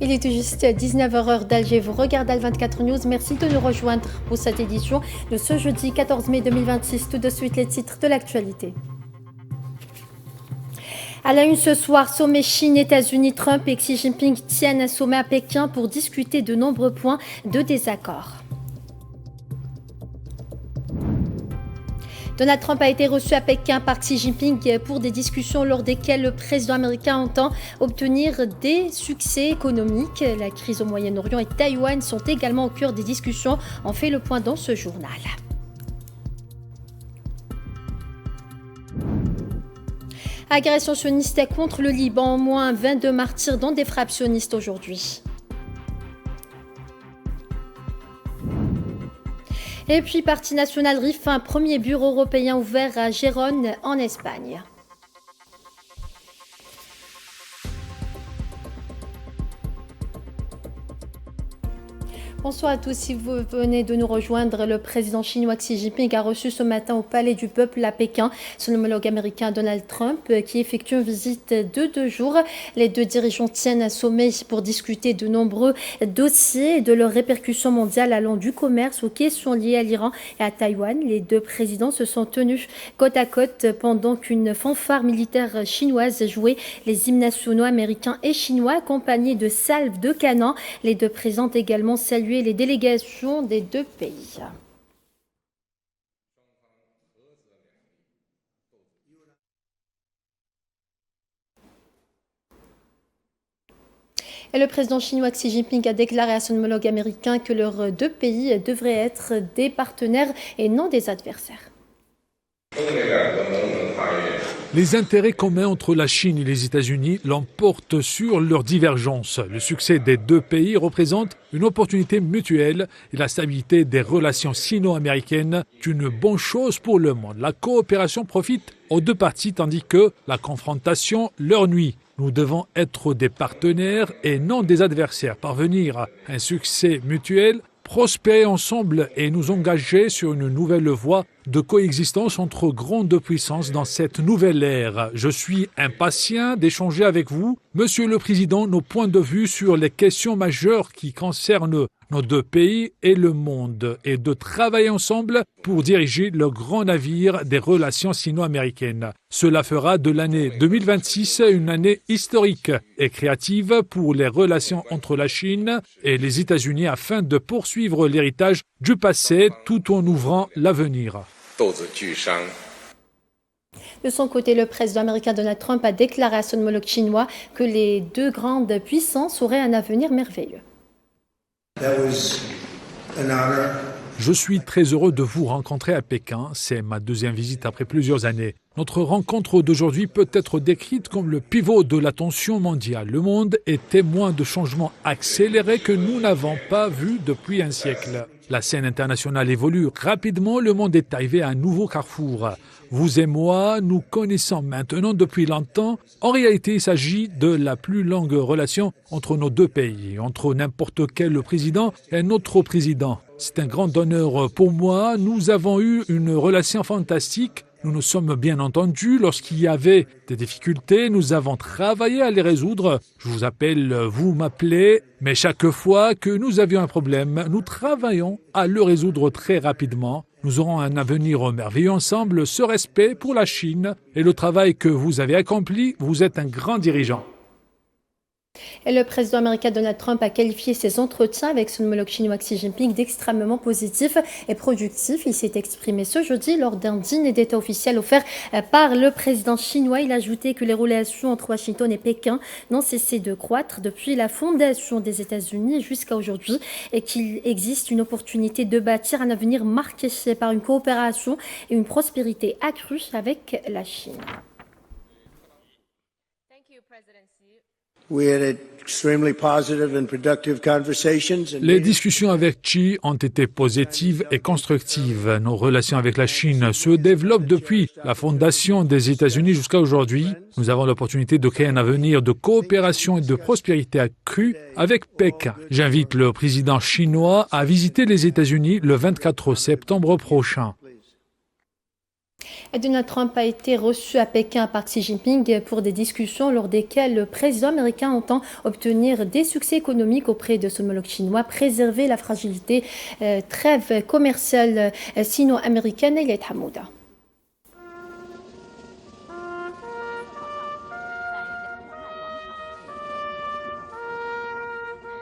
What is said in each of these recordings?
Il est tout juste 19h heure d'Alger. Vous regardez Al24 News. Merci de nous rejoindre pour cette édition de ce jeudi 14 mai 2026. Tout de suite, les titres de l'actualité. À la une ce soir, sommet Chine-États-Unis, Trump et Xi Jinping tiennent un sommet à Pékin pour discuter de nombreux points de désaccord. Donald Trump a été reçu à Pékin par Xi Jinping pour des discussions lors desquelles le président américain entend obtenir des succès économiques. La crise au Moyen-Orient et Taïwan sont également au cœur des discussions. On fait le point dans ce journal. Agression sioniste contre le Liban, au moins 22 martyrs dans des frappes sionistes aujourd'hui. Et puis, Parti national RIF, un premier bureau européen ouvert à Gérone, en Espagne. Bonsoir à tous, si vous venez de nous rejoindre, le président chinois Xi Jinping a reçu ce matin au Palais du Peuple à Pékin son homologue américain Donald Trump qui effectue une visite de 2 jours. Les deux dirigeants tiennent un sommet pour discuter de nombreux dossiers et de leurs répercussions mondiales allant du commerce aux questions liées à l'Iran et à Taïwan. Les deux présidents se sont tenus côte à côte pendant qu'une fanfare militaire chinoise jouait les hymnes nationaux américains et chinois accompagnés de salves de canon. Les deux présidents ont également salué les délégations des deux pays. Et le président chinois Xi Jinping a déclaré à son homologue américain que leurs deux pays devraient être des partenaires et non des adversaires. Les intérêts communs entre la Chine et les États-Unis l'emportent sur leurs divergences. Le succès des deux pays représente une opportunité mutuelle et la stabilité des relations sino-américaines est une bonne chose pour le monde. La coopération profite aux deux parties tandis que la confrontation leur nuit. Nous devons être des partenaires et non des adversaires, parvenir à un succès mutuel, prospérer ensemble et nous engager sur une nouvelle voie de coexistence entre grandes puissances dans cette nouvelle ère. Je suis impatient d'échanger avec vous, Monsieur le Président, nos points de vue sur les questions majeures qui concernent nos deux pays et le monde et de travailler ensemble pour diriger le grand navire des relations sino-américaines. Cela fera de l'année 2026 une année historique et créative pour les relations entre la Chine et les États-Unis afin de poursuivre l'héritage du passé tout en ouvrant l'avenir. De son côté, le président américain Donald Trump a déclaré à son homologue chinois que les deux grandes puissances auraient un avenir merveilleux. Je suis très heureux de vous rencontrer à Pékin. C'est ma deuxième visite après plusieurs années. Notre rencontre d'aujourd'hui peut être décrite comme le pivot de l'attention mondiale. Le monde est témoin de changements accélérés que nous n'avons pas vus depuis un siècle. La scène internationale évolue rapidement. Le monde est arrivé à un nouveau carrefour. Vous et moi, nous connaissons maintenant depuis longtemps. En réalité, il s'agit de la plus longue relation entre nos deux pays, entre n'importe quel président et un autre président. C'est un grand honneur pour moi. Nous avons eu une relation fantastique. Nous nous sommes bien entendus. Lorsqu'il y avait des difficultés, nous avons travaillé à les résoudre. Je vous appelle, vous m'appelez. Mais chaque fois que nous avions un problème, nous travaillons à le résoudre très rapidement. Nous aurons un avenir merveilleux ensemble. Ce respect pour la Chine et le travail que vous avez accompli, vous êtes un grand dirigeant. Et le président américain Donald Trump a qualifié ses entretiens avec son homologue chinois Xi Jinping d'extrêmement positifs et productifs. Il s'est exprimé ce jeudi lors d'un dîner d'État officiel offert par le président chinois. Il a ajouté que les relations entre Washington et Pékin n'ont cessé de croître depuis la fondation des États-Unis jusqu'à aujourd'hui et qu'il existe une opportunité de bâtir un avenir marqué par une coopération et une prospérité accrue avec la Chine. Les discussions avec Xi ont été positives et constructives. Nos relations avec la Chine se développent depuis la fondation des États-Unis jusqu'à aujourd'hui. Nous avons l'opportunité de créer un avenir de coopération et de prospérité accrue avec Pékin. J'invite le président chinois à visiter les États-Unis le 24 septembre prochain. Donald Trump a été reçu à Pékin par Xi Jinping pour des discussions lors desquelles le président américain entend obtenir des succès économiques auprès de son homologue chinois, préserver la fragilité trêve commerciale sino-américaine. Il est Hamouda.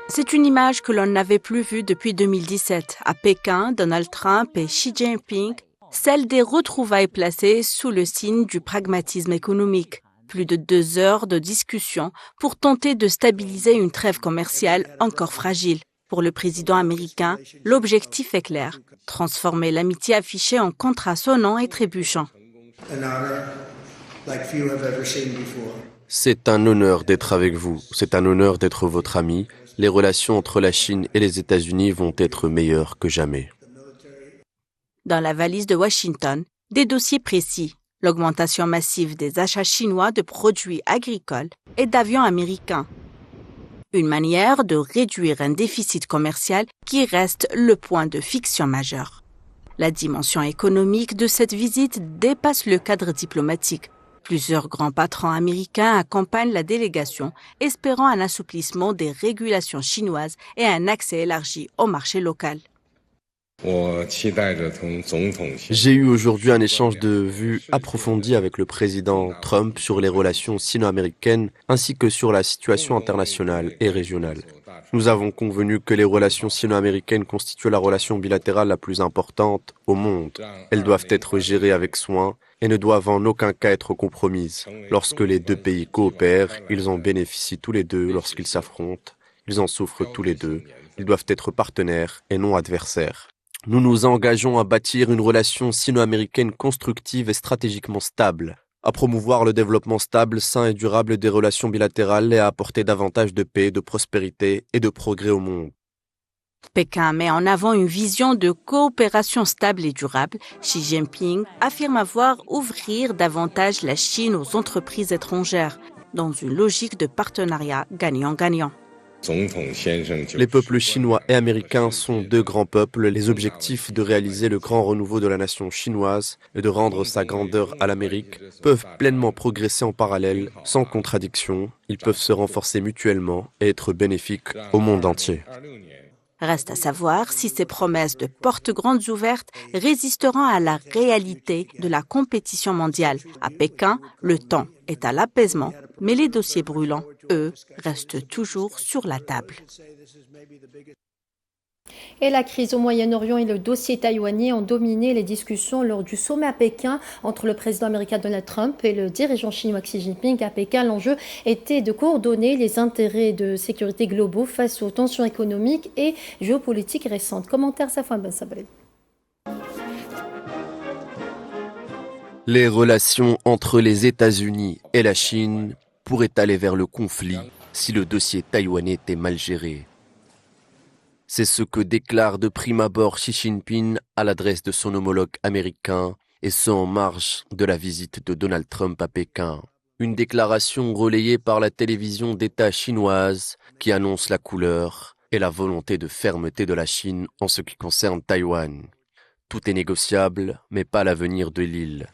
C'est une image que l'on n'avait plus vue depuis 2017. À Pékin, Donald Trump et Xi Jinping, celle des retrouvailles placées sous le signe du pragmatisme économique. Plus de 2 heures de discussion pour tenter de stabiliser une trêve commerciale encore fragile. Pour le président américain, l'objectif est clair, transformer l'amitié affichée en contrat sonnant et trébuchant. C'est un honneur d'être avec vous, c'est un honneur d'être votre ami. Les relations entre la Chine et les États-Unis vont être meilleures que jamais. Dans la valise de Washington, des dossiers précis, l'augmentation massive des achats chinois de produits agricoles et d'avions américains. Une manière de réduire un déficit commercial qui reste le point de friction majeur. La dimension économique de cette visite dépasse le cadre diplomatique. Plusieurs grands patrons américains accompagnent la délégation, espérant un assouplissement des régulations chinoises et un accès élargi au marché local. J'ai eu aujourd'hui un échange de vues approfondi avec le président Trump sur les relations sino-américaines ainsi que sur la situation internationale et régionale. Nous avons convenu que les relations sino-américaines constituent la relation bilatérale la plus importante au monde. Elles doivent être gérées avec soin et ne doivent en aucun cas être compromises. Lorsque les deux pays coopèrent, ils en bénéficient tous les deux. Lorsqu'ils s'affrontent, ils en souffrent tous les deux. Ils doivent être partenaires et non adversaires. Nous nous engageons à bâtir une relation sino-américaine constructive et stratégiquement stable, à promouvoir le développement stable, sain et durable des relations bilatérales et à apporter davantage de paix, de prospérité et de progrès au monde. Pékin met en avant une vision de coopération stable et durable. Xi Jinping affirme avoir ouvrir davantage la Chine aux entreprises étrangères, dans une logique de partenariat gagnant-gagnant. Les peuples chinois et américains sont deux grands peuples. Les objectifs de réaliser le grand renouveau de la nation chinoise et de rendre sa grandeur à l'Amérique peuvent pleinement progresser en parallèle, sans contradiction. Ils peuvent se renforcer mutuellement et être bénéfiques au monde entier. Reste à savoir si ces promesses de portes grandes ouvertes résisteront à la réalité de la compétition mondiale. À Pékin, le temps est à l'apaisement, mais les dossiers brûlants, eux, restent toujours sur la table. Et la crise au Moyen-Orient et le dossier taïwanais ont dominé les discussions lors du sommet à Pékin entre le président américain Donald Trump et le dirigeant chinois Xi Jinping. À Pékin, l'enjeu était de coordonner les intérêts de sécurité globaux face aux tensions économiques et géopolitiques récentes. Commentaire Safwan Ben Sabri. Les relations entre les États-Unis et la Chine pourraient aller vers le conflit si le dossier taïwanais était mal géré. C'est ce que déclare de prime abord Xi Jinping à l'adresse de son homologue américain, et ce en marge de la visite de Donald Trump à Pékin. Une déclaration relayée par la télévision d'État chinoise qui annonce la couleur et la volonté de fermeté de la Chine en ce qui concerne Taïwan. Tout est négociable, mais pas l'avenir de l'île.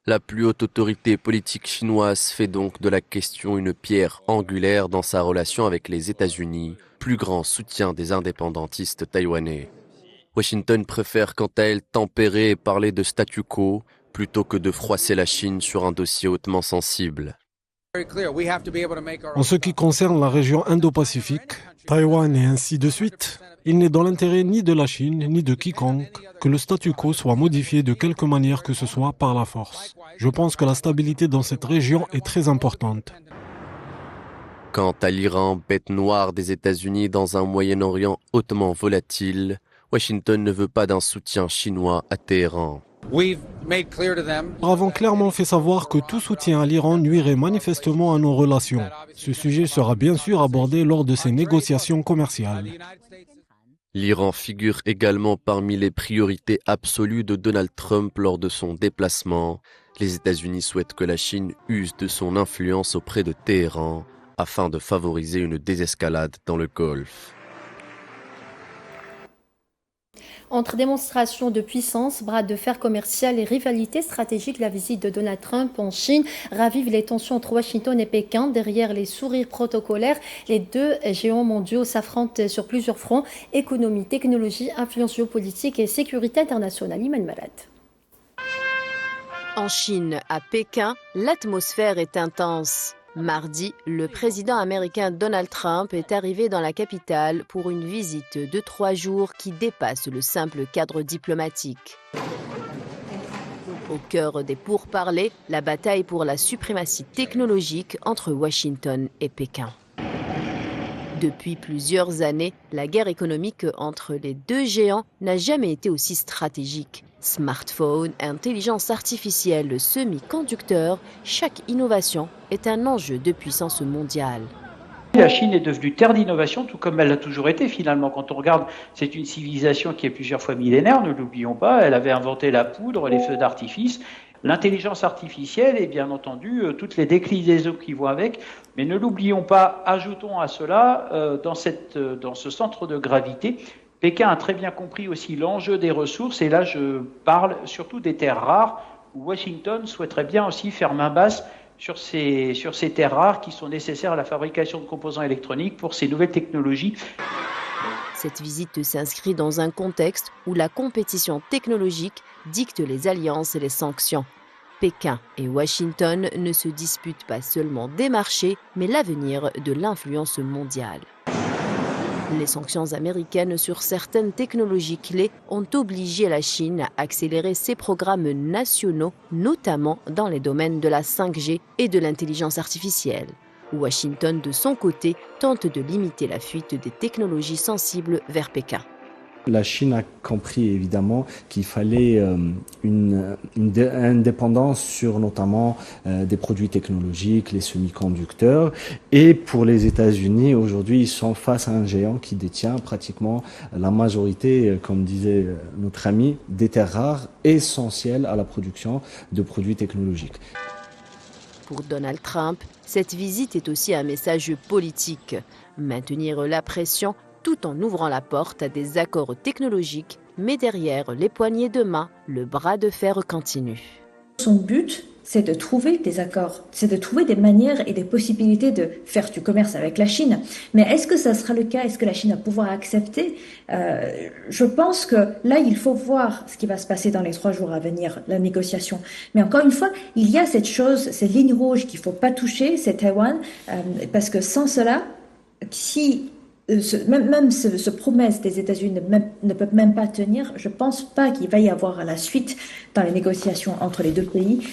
La plus haute autorité politique chinoise fait donc de la question une pierre angulaire dans sa relation avec les États-Unis, plus grand soutien des indépendantistes taïwanais. Washington préfère quant à elle tempérer et parler de statu quo plutôt que de froisser la Chine sur un dossier hautement sensible. En ce qui concerne la région Indo-Pacifique, Taïwan et ainsi de suite, il n'est dans l'intérêt ni de la Chine ni de quiconque que le statu quo soit modifié de quelque manière que ce soit par la force. Je pense que la stabilité dans cette région est très importante. Quant à l'Iran, bête noire des États-Unis dans un Moyen-Orient hautement volatile, Washington ne veut pas d'un soutien chinois à Téhéran. Nous avons clairement fait savoir que tout soutien à l'Iran nuirait manifestement à nos relations. Ce sujet sera bien sûr abordé lors de ces négociations commerciales. L'Iran figure également parmi les priorités absolues de Donald Trump lors de son déplacement. Les États-Unis souhaitent que la Chine use de son influence auprès de Téhéran afin de favoriser une désescalade dans le Golfe. Entre démonstrations de puissance, bras de fer commercial et rivalité stratégique, la visite de Donald Trump en Chine ravive les tensions entre Washington et Pékin. Derrière les sourires protocolaires, les deux géants mondiaux s'affrontent sur plusieurs fronts: économie, technologie, influence géopolitique et sécurité internationale. Iman Malad. En Chine, à Pékin, l'atmosphère est intense. Mardi, le président américain Donald Trump est arrivé dans la capitale pour une visite de 3 jours qui dépasse le simple cadre diplomatique. Au cœur des pourparlers, la bataille pour la suprématie technologique entre Washington et Pékin. Depuis plusieurs années, la guerre économique entre les deux géants n'a jamais été aussi stratégique. Smartphones, intelligence artificielle, semi-conducteurs, chaque innovation est un enjeu de puissance mondiale. La Chine est devenue terre d'innovation, tout comme elle l'a toujours été finalement. Quand on regarde, c'est une civilisation qui est plusieurs fois millénaire, ne l'oublions pas. Elle avait inventé la poudre, les feux d'artifice, l'intelligence artificielle et bien entendu toutes les déclinaisons qui vont avec. Mais ne l'oublions pas, ajoutons à cela, dans ce centre de gravité, Pékin a très bien compris aussi l'enjeu des ressources, et là je parle surtout des terres rares, où Washington souhaiterait bien aussi faire main basse sur ces terres rares qui sont nécessaires à la fabrication de composants électroniques pour ces nouvelles technologies. Cette visite s'inscrit dans un contexte où la compétition technologique dicte les alliances et les sanctions. Pékin et Washington ne se disputent pas seulement des marchés, mais l'avenir de l'influence mondiale. Les sanctions américaines sur certaines technologies clés ont obligé la Chine à accélérer ses programmes nationaux, notamment dans les domaines de la 5G et de l'intelligence artificielle. Washington, de son côté, tente de limiter la fuite des technologies sensibles vers Pékin. La Chine a compris évidemment qu'il fallait une indépendance sur notamment des produits technologiques, les semi-conducteurs. Et pour les États-Unis, aujourd'hui, ils sont face à un géant qui détient pratiquement la majorité, comme disait notre ami, des terres rares essentielles à la production de produits technologiques. Pour Donald Trump, cette visite est aussi un message politique. Maintenir la pression tout en ouvrant la porte à des accords technologiques, mais derrière les poignées de main, le bras de fer continue. Son but, c'est de trouver des accords, c'est de trouver des manières et des possibilités de faire du commerce avec la Chine. Mais est-ce que ça sera le cas? Est-ce que la Chine va pouvoir accepter? Je pense que là, il faut voir ce qui va se passer dans les 3 jours à venir, la négociation. Mais encore une fois, il y a cette chose, cette ligne rouge qu'il ne faut pas toucher, c'est Taïwan, parce que sans cela, si même ce promesse des États-Unis ne peut même pas tenir, je ne pense pas qu'il va y avoir à la suite dans les négociations entre les deux pays.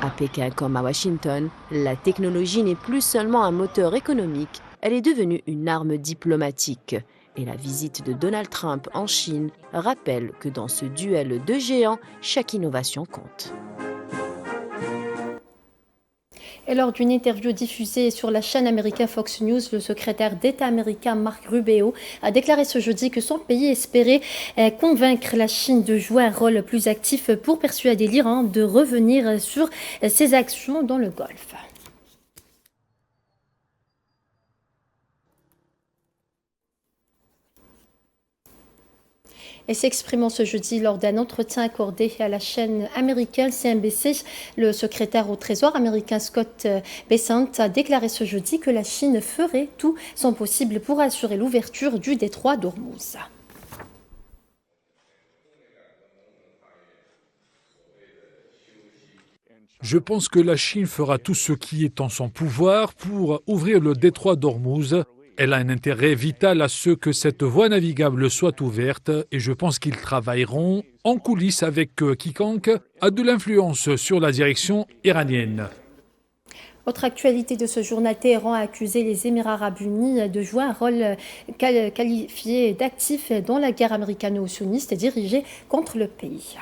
À Pékin comme à Washington, la technologie n'est plus seulement un moteur économique, elle est devenue une arme diplomatique. Et la visite de Donald Trump en Chine rappelle que dans ce duel de géants, chaque innovation compte. Et lors d'une interview diffusée sur la chaîne américaine Fox News, le secrétaire d'État américain Marc Rubio a déclaré ce jeudi que son pays espérait convaincre la Chine de jouer un rôle plus actif pour persuader l'Iran de revenir sur ses actions dans le Golfe. Et s'exprimant ce jeudi lors d'un entretien accordé à la chaîne américaine CNBC, le secrétaire au Trésor américain Scott Bessent a déclaré ce jeudi que la Chine ferait tout son possible pour assurer l'ouverture du détroit d'Ormuz. Je pense que la Chine fera tout ce qui est en son pouvoir pour ouvrir le détroit d'Ormuz. Elle a un intérêt vital à ce que cette voie navigable soit ouverte et je pense qu'ils travailleront en coulisses avec quiconque a de l'influence sur la direction iranienne. Autre actualité de ce journal, Téhéran a accusé les Émirats arabes unis de jouer un rôle qualifié d'actif dans la guerre américano-sioniste dirigée contre le pays.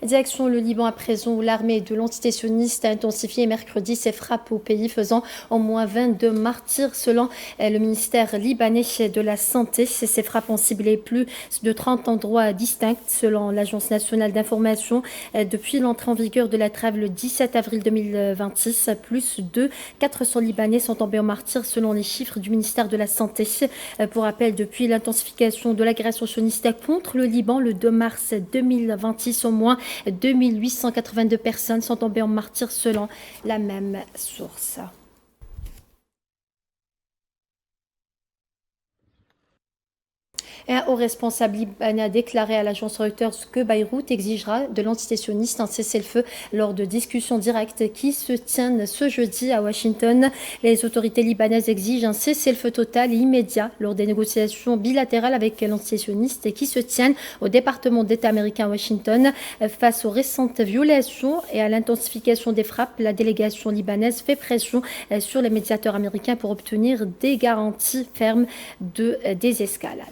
Direction le Liban à présent, où l'armée de l'entité sioniste a intensifié mercredi ses frappes au pays, faisant au moins 22 martyrs selon le ministère libanais de la Santé. Ces frappes ont ciblé plus de 30 endroits distincts selon l'Agence nationale d'information. Depuis l'entrée en vigueur de la trêve le 17 avril 2026, plus de 400 Libanais sont tombés en martyrs selon les chiffres du ministère de la Santé. Pour rappel, depuis l'intensification de l'agression sioniste contre le Liban le 2 mars 2026, au moins 2882 personnes sont tombées en martyrs selon la même source. Un haut responsable libanais a déclaré à l'agence Reuters que Beyrouth exigera de l'entité sioniste un cessez-le-feu lors de discussions directes qui se tiennent ce jeudi à Washington. Les autorités libanaises exigent un cessez-le-feu total et immédiat lors des négociations bilatérales avec l'entité sioniste qui se tiennent au département d'État américain à Washington. Face aux récentes violations et à l'intensification des frappes, la délégation libanaise fait pression sur les médiateurs américains pour obtenir des garanties fermes de désescalade.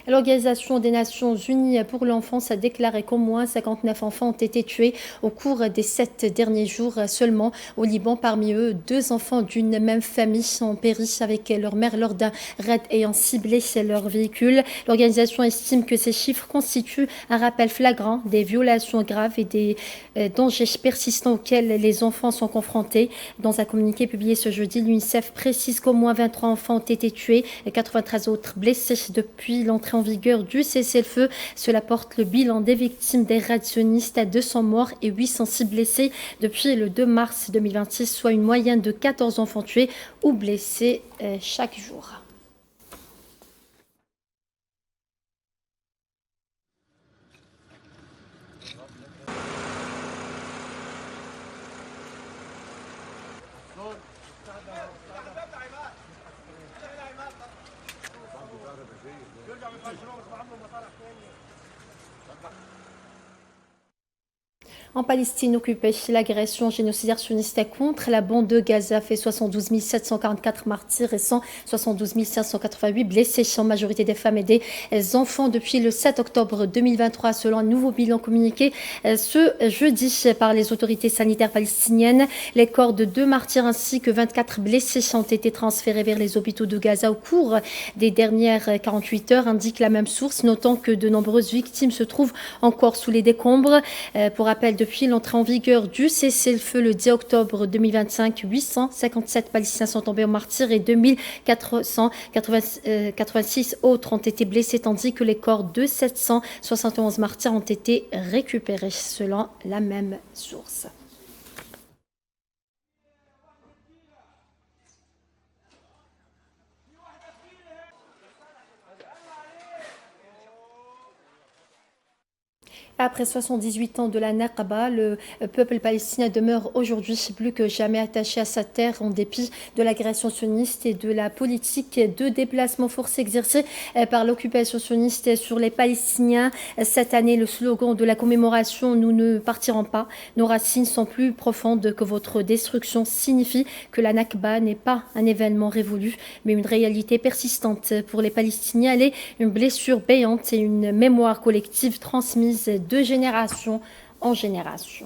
L'Organisation des Nations Unies pour l'enfance a déclaré qu'au moins 59 enfants ont été tués au cours des 7 derniers jours seulement au Liban. Parmi eux, 2 enfants d'une même famille ont péri avec leur mère lors d'un raid ayant ciblé leur véhicule. L'organisation estime que ces chiffres constituent un rappel flagrant des violations graves et des dangers persistants auxquels les enfants sont confrontés. Dans un communiqué publié ce jeudi, l'UNICEF précise qu'au moins 23 enfants ont été tués et 93 autres blessés depuis l'entrée en vigueur du cessez-le-feu. Cela porte le bilan des victimes des raids sionistes à 200 morts et 806 blessés depuis le 2 mars 2026, soit une moyenne de 14 enfants tués ou blessés chaque jour. En Palestine occupée, l'agression génocidaire sioniste contre la bande de Gaza fait 72 744 martyrs et 172 588 blessés, en majorité des femmes et des enfants depuis le 7 octobre 2023, selon un nouveau bilan communiqué ce jeudi par les autorités sanitaires palestiniennes. Les corps de 2 martyrs ainsi que 24 blessés ont été transférés vers les hôpitaux de Gaza au cours des dernières 48 heures, indique la même source, notant que de nombreuses victimes se trouvent encore sous les décombres. Pour rappel, depuis l'entrée en vigueur du cessez-le-feu le 10 octobre 2025, 857 Palestiniens sont tombés en martyrs et 2486 autres ont été blessés, tandis que les corps de 771 martyrs ont été récupérés, selon la même source. Après 78 ans de la Nakba, le peuple palestinien demeure aujourd'hui plus que jamais attaché à sa terre en dépit de l'agression sioniste et de la politique de déplacement forcé exercée par l'occupation sioniste sur les Palestiniens. Cette année, le slogan de la commémoration « Nous ne partirons pas, nos racines sont plus profondes que votre destruction » signifie que la Nakba n'est pas un événement révolu, mais une réalité persistante pour les Palestiniens. Elle est une blessure béante et une mémoire collective transmise de génération en génération.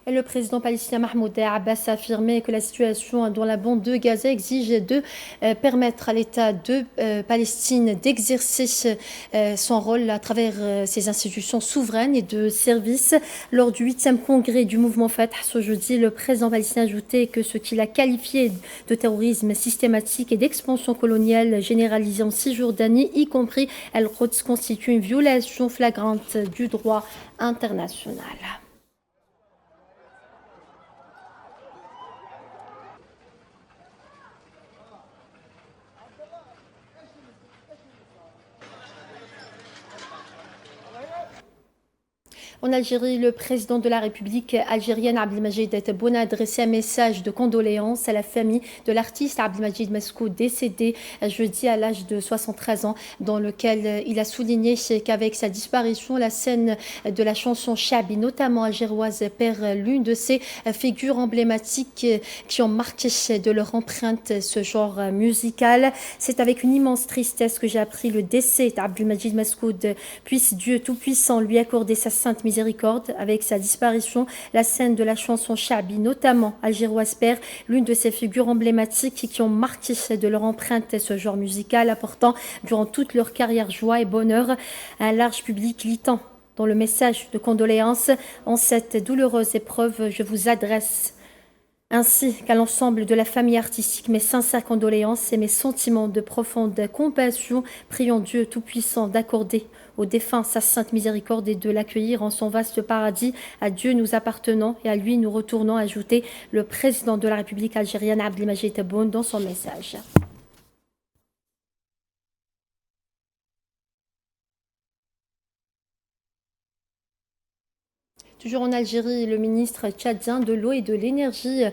Et le président palestinien Mahmoud Abbas a affirmé que la situation dans la bande de Gaza exige de permettre à l'État de Palestine d'exercer son rôle à travers ses institutions souveraines et de service. Lors du 8e congrès du mouvement Fatah ce jeudi, le président palestinien a ajouté que ce qu'il a qualifié de terrorisme systématique et d'expansion coloniale généralisée en Cisjordanie, y compris Al-Quds, constitue une violation flagrante du droit international. En Algérie, le président de la République algérienne Abdelmadjid Tebboune a adressé un message de condoléances à la famille de l'artiste Abdelmadjid Mescoud décédé jeudi à l'âge de 73 ans, dans lequel il a souligné qu'avec sa disparition, la scène de la chanson Chabi, notamment algéroise, perd l'une de ses figures emblématiques qui ont marqué de leur empreinte ce genre musical. C'est avec une immense tristesse que j'ai appris le décès d'Abdelmadjid Mescoud. Puisse Dieu Tout-Puissant lui accorder sa sainte miséricorde. Avec sa disparition, la scène de la chanson Chabi, notamment algéroise, perd l'une de ses figures emblématiques qui ont marqué de leur empreinte ce genre musical, apportant durant toute leur carrière joie et bonheur à un large public litant. Dans le message de condoléances, en cette douloureuse épreuve, je vous adresse ainsi qu'à l'ensemble de la famille artistique mes sincères condoléances et mes sentiments de profonde compassion, priant Dieu Tout-Puissant d'accorder aux défunts sa sainte miséricorde et de l'accueillir en son vaste paradis. À Dieu nous appartenons et à lui nous retournons, a ajouté le président de la République algérienne Abdelmadjid Tebboune dans son message. Toujours en Algérie, le ministre tchadien de l'eau et de l'énergie,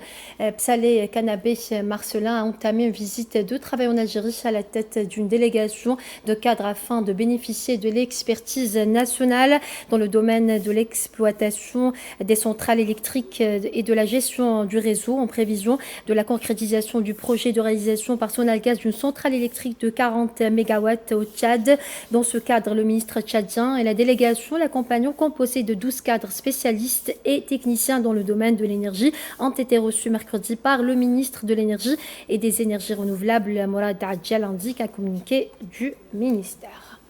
Psaleh Kanabé Marcelin, a entamé une visite de travail en Algérie à la tête d'une délégation de cadres afin de bénéficier de l'expertise nationale dans le domaine de l'exploitation des centrales électriques et de la gestion du réseau en prévision de la concrétisation du projet de réalisation par Sonalgaz d'une centrale électrique de 40 MW au Tchad. Dans ce cadre, le ministre tchadien et la délégation l'accompagnant, composée de 12 cadres spécialistes et techniciens dans le domaine de l'énergie, ont été reçus mercredi par le ministre de l'énergie et des énergies renouvelables, Morad Adjal, indique un communiqué du ministère.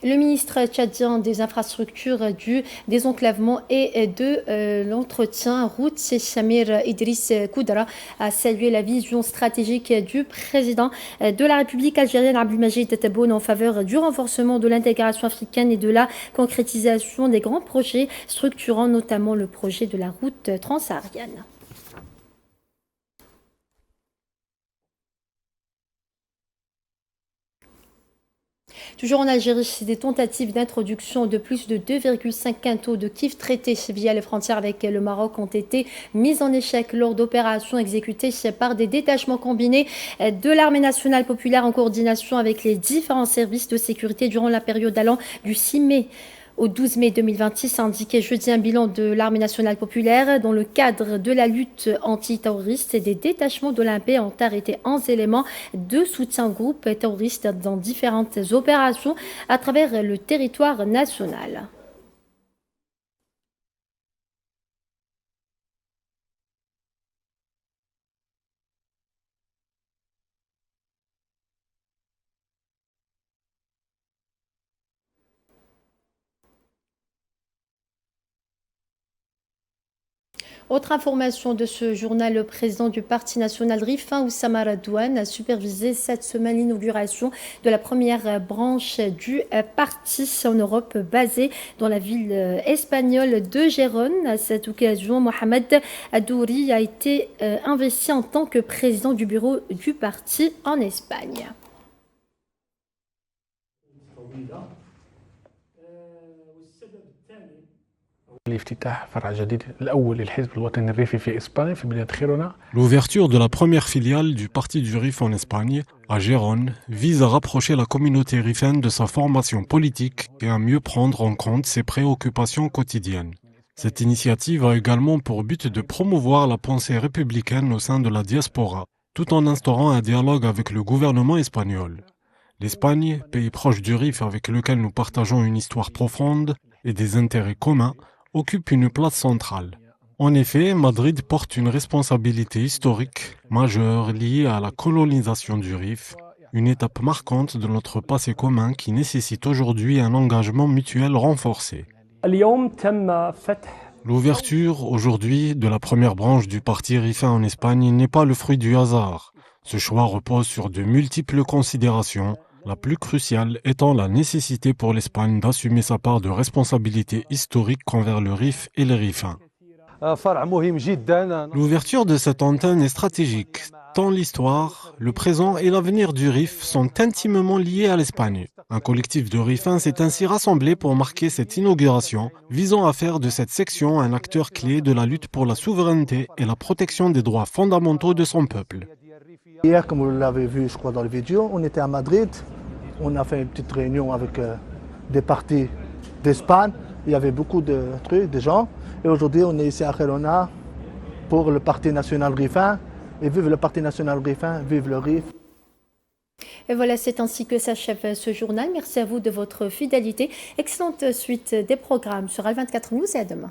Le ministre tchadien des infrastructures, du désenclavement et de l'entretien routier, Samir Idriss Koudra, a salué la vision stratégique du président de la République algérienne Abdelmadjid Tebboune en faveur du renforcement de l'intégration africaine et de la concrétisation des grands projets structurant notamment le projet de la route transsaharienne. Toujours en Algérie, des tentatives d'introduction de plus de 2,5 quintaux de kif traités via les frontières avec le Maroc ont été mises en échec lors d'opérations exécutées par des détachements combinés de l'armée nationale populaire en coordination avec les différents services de sécurité durant la période allant du 6 mai au 12 mai 2026, a indiqué jeudi un bilan de l'armée nationale populaire. Dans le cadre de la lutte antiterroriste, des détachements de l'ANP ont arrêté 11 éléments de soutien aux groupes terroristes dans différentes opérations à travers le territoire national. Autre information de ce journal, le président du Parti national Rifin, Oussama Radouane, a supervisé cette semaine l'inauguration de la première branche du parti en Europe, basée dans la ville espagnole de Gérone. À cette occasion, Mohamed Adouri a été investi en tant que président du bureau du parti en Espagne. L'ouverture de la première filiale du Parti du RIF en Espagne, à Gérone, vise à rapprocher la communauté rifaine de sa formation politique et à mieux prendre en compte ses préoccupations quotidiennes. Cette initiative a également pour but de promouvoir la pensée républicaine au sein de la diaspora, tout en instaurant un dialogue avec le gouvernement espagnol. L'Espagne, pays proche du RIF avec lequel nous partageons une histoire profonde et des intérêts communs, occupe une place centrale. En effet, Madrid porte une responsabilité historique majeure liée à la colonisation du RIF, une étape marquante de notre passé commun qui nécessite aujourd'hui un engagement mutuel renforcé. L'ouverture aujourd'hui de la première branche du parti rifin en Espagne n'est pas le fruit du hasard. Ce choix repose sur de multiples considérations, la plus cruciale étant la nécessité pour l'Espagne d'assumer sa part de responsabilité historique envers le RIF et les rifins. L'ouverture de cette antenne est stratégique, tant l'histoire, le présent et l'avenir du Rif sont intimement liés à l'Espagne. Un collectif de Rifins s'est ainsi rassemblé pour marquer cette inauguration, visant à faire de cette section un acteur clé de la lutte pour la souveraineté et la protection des droits fondamentaux de son peuple. Hier, comme vous l'avez vu, je crois, dans la vidéo, on était à Madrid. On a fait une petite réunion avec des partis d'Espagne. Il y avait beaucoup de trucs, de gens. Et aujourd'hui, on est ici à Gerona pour le Parti national rifin. Et vive le Parti national rifin, vive le Rif. Et voilà, c'est ainsi que s'achève ce journal. Merci à vous de votre fidélité. Excellente suite des programmes sur Al24 News et à demain.